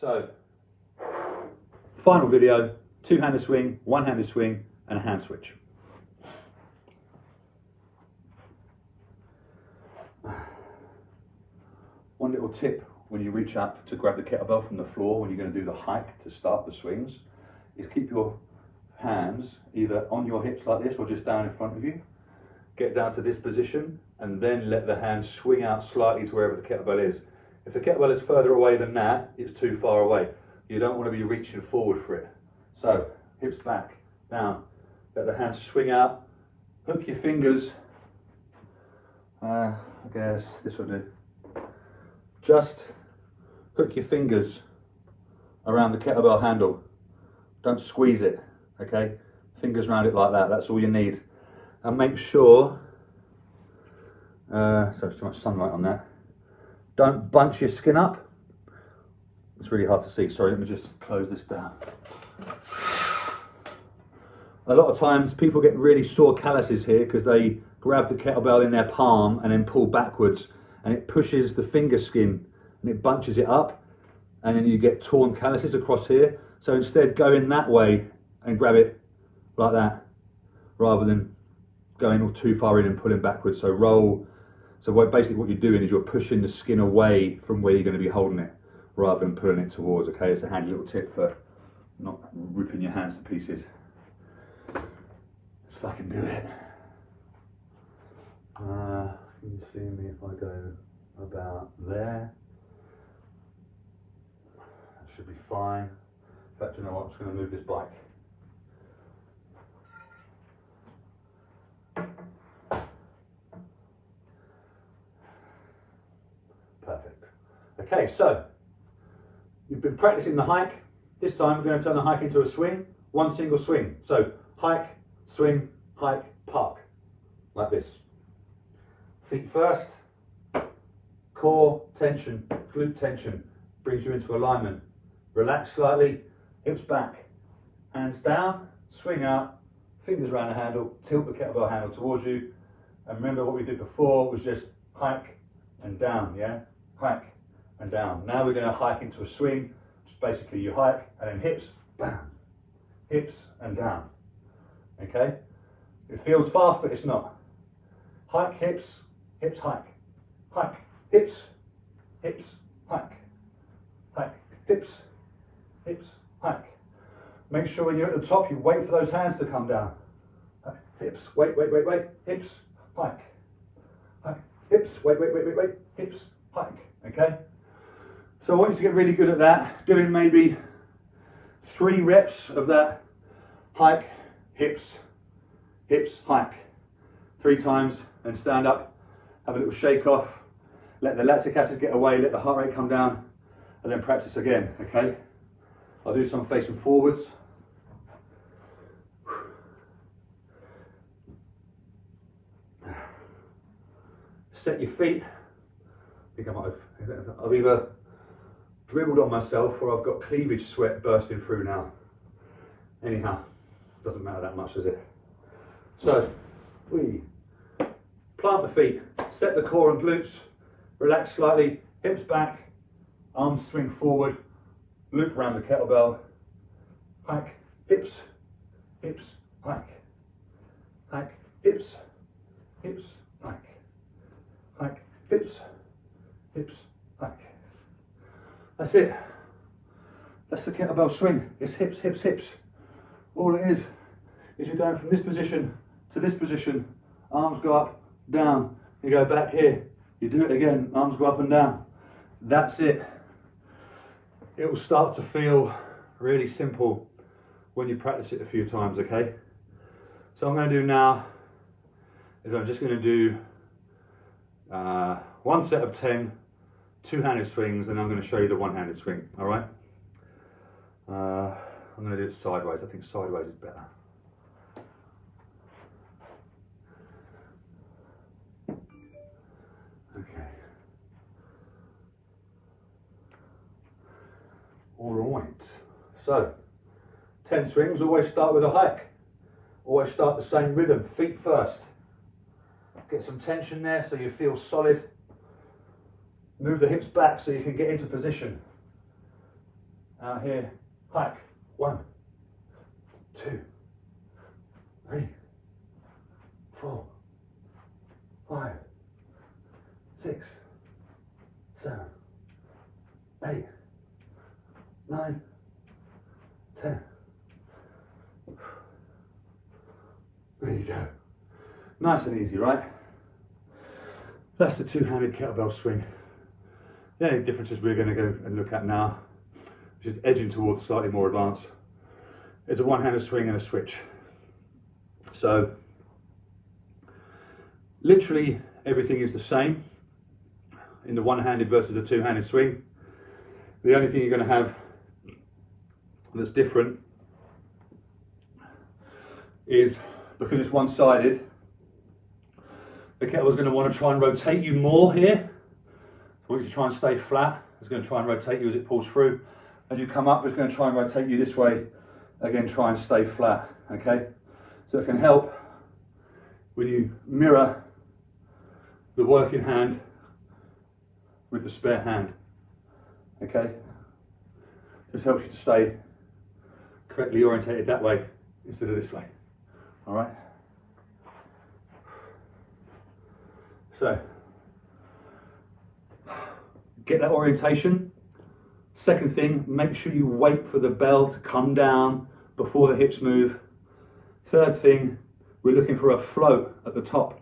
So, final video, two-handed swing, one-handed swing, and a hand switch. One little tip when you reach out to grab the kettlebell from the floor when you're going to do the hike to start the swings is keep your hands either on your hips like this or just down in front of you. Get down to this position and then let the hands swing out slightly to wherever the kettlebell is. If the kettlebell is further away than that, it's too far away. You don't want to be reaching forward for it. So, hips back, down, let the hands swing out, hook your fingers, I guess this will do. Just hook your fingers around the kettlebell handle. Don't squeeze it, okay? Fingers around it like that, that's all you need. And make sure, so there's too much sunlight on that. Don't bunch your skin up. It's really hard to see, sorry, let me just close this down. A lot of times people get really sore calluses here because they grab the kettlebell in their palm and then pull backwards and it pushes the finger skin and it bunches it up and then you get torn calluses across here. So instead go in that way and grab it like that rather than going all too far in and pulling backwards. So roll, so basically what you're doing is you're pushing the skin away from where you're going to be holding it rather than pulling it towards, okay? It's a handy little tip for not ripping your hands to pieces. Let's fucking do it. Can you see me if I go about there? That should be fine. In fact, you know what, I'm just going to move this bike. Perfect. Okay, so you've been practicing the hike. This time we're going to turn the hike into a swing, one single swing. So hike, swing, hike, park, like this. Feet first, core tension, glute tension, brings you into alignment. Relax slightly, hips back, hands down, swing out, fingers around the handle, tilt the kettlebell handle towards you. And remember what we did before was just hike and down, yeah? Hike and down. Now we're going to hike into a swing, just basically you hike and then hips, bam, hips and down, okay? It feels fast, but it's not. Hike, hips, hips, hike, hips, hips, hike, hips, hips, hike. Make sure when you're at the top, you wait for those hands to come down. Hips, wait, hips, hike, hips, wait, hips, hike, okay? So I want you to get really good at that, doing maybe 3 reps of that hike, hips, hike, 3 times, and stand up, have a little shake off, let the lactic acid get away, let the heart rate come down, and then practice again, okay? I'll do some facing forwards. Set your feet. I think I've either dribbled on myself or I've got cleavage sweat bursting through now. Anyhow, doesn't matter that much, does it? So, we plant the feet, set the core and glutes, relax slightly, hips back, arms swing forward, loop around the kettlebell, hike, hips, hike, hips, hike, hips, hike. That's it. That's the kettlebell swing. It's hips. All it is you're going from this position to this position. Arms go up, down. You go back here. You do it again. Arms go up and down. That's it. It will start to feel really simple when you practice it a few times, okay? So what I'm going to do now is I'm just going to do 1 set of 10 two-handed swings, and I'm going to show you the one-handed swing, all right? I'm going to do it sideways. I think sideways is better. Okay. All right. So, 10 swings, always start with a hike. Always start the same rhythm, feet first. Get some tension there so you feel solid. Move the hips back so you can get into position. Out here, hike. 1, 2, 3, 4, 5, 6, 7, 8, 9, 10. There you go. Nice and easy, right? That's the two-handed kettlebell swing. The only differences we're going to go and look at now, which is edging towards slightly more advanced, is a one-handed swing and a switch. So, literally everything is the same in the one-handed versus the two-handed swing. The only thing you're going to have that's different is, because it's one-sided, the kettlebell's going to want to try and rotate you more here. So you try and stay flat. It's going to try and rotate you as it pulls through. As you come up, it's going to try and rotate you this way. Again, try and stay flat, okay? So it can help when you mirror the working hand with the spare hand, okay? Just helps you to stay correctly orientated that way instead of this way, all right? So, get that orientation. Second thing, make sure you wait for the bell to come down before the hips move. Third thing, we're looking for a float at the top.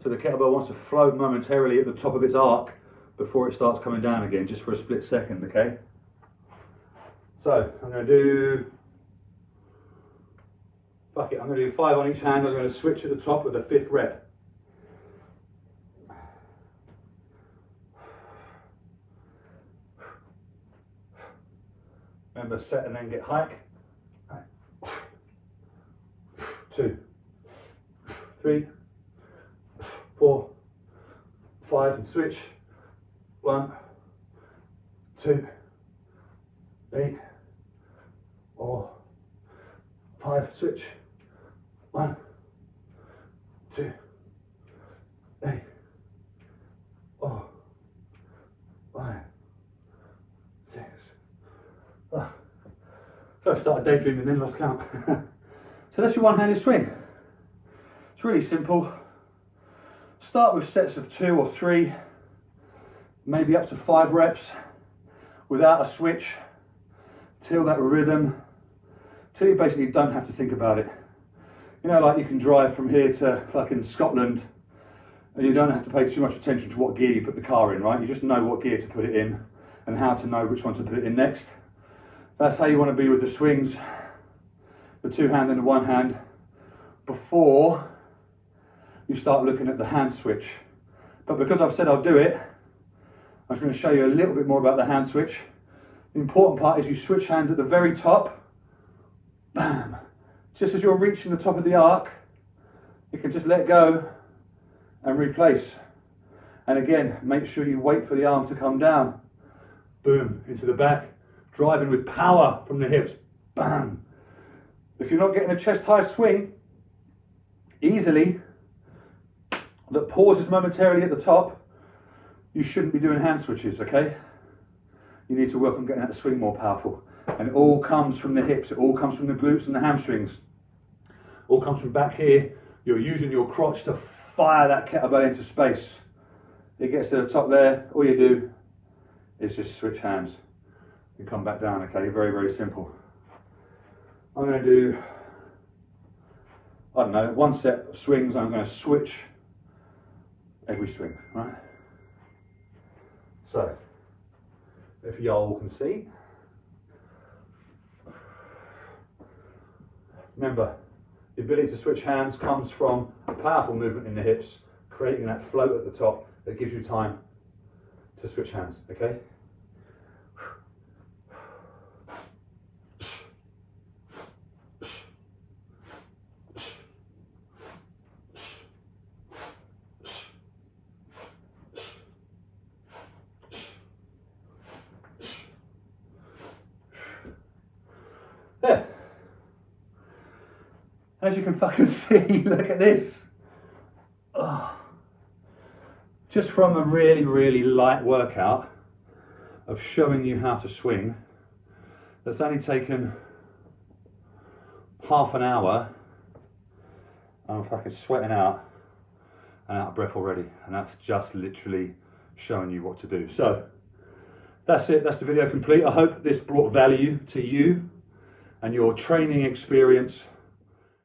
So the kettlebell wants to float momentarily at the top of its arc before it starts coming down again, just for a split second, okay? So, I'm going to do, I'm going to do 5 on each hand. I'm going to switch at the top with the 5th rep. Remember, set and then get hike. 2, 3, 4, 5 and switch. 1, 2, 3, 4, 5, switch. 1, 2, 3, 4, 5, 6. So I started daydreaming then lost count. So that's your one-handed swing. It's really simple. Start with sets of 2 or 3, maybe up to 5 reps without a switch, till that rhythm, till you basically don't have to think about it. You know, like you can drive from here to fucking Scotland and you don't have to pay too much attention to what gear you put the car in, right? You just know what gear to put it in and how to know which one to put it in next. That's how you want to be with the swings, the two hand and the one hand, before you start looking at the hand switch. But because I've said I'll do it, I'm just going to show you a little bit more about the hand switch. The important part is you switch hands at the very top, bam. Just as you're reaching the top of the arc, you can just let go and replace. And again, make sure you wait for the arm to come down. Boom, into the back. Driving with power from the hips, bam. If you're not getting a chest high swing easily, that pauses momentarily at the top, you shouldn't be doing hand switches, okay? You need to work on getting that swing more powerful. And it all comes from the hips, it all comes from the glutes and the hamstrings. It all comes from back here. You're using your crotch to fire that kettlebell into space. It gets to the top there, all you do is just switch hands. You come back down, okay? Very, very simple. I'm going to do, I don't know, 1 set of swings. I'm going to switch every swing, right? So, if y'all can see, remember, the ability to switch hands comes from a powerful movement in the hips, creating that float at the top that gives you time to switch hands, okay? There. As you can fucking see, look at this. Oh. Just from a really, really light workout of showing you how to swing, that's only taken half an hour. I'm fucking sweating out and out of breath already, and that's just literally showing you what to do. So that's it, that's the video complete. I hope this brought value to you and your training experience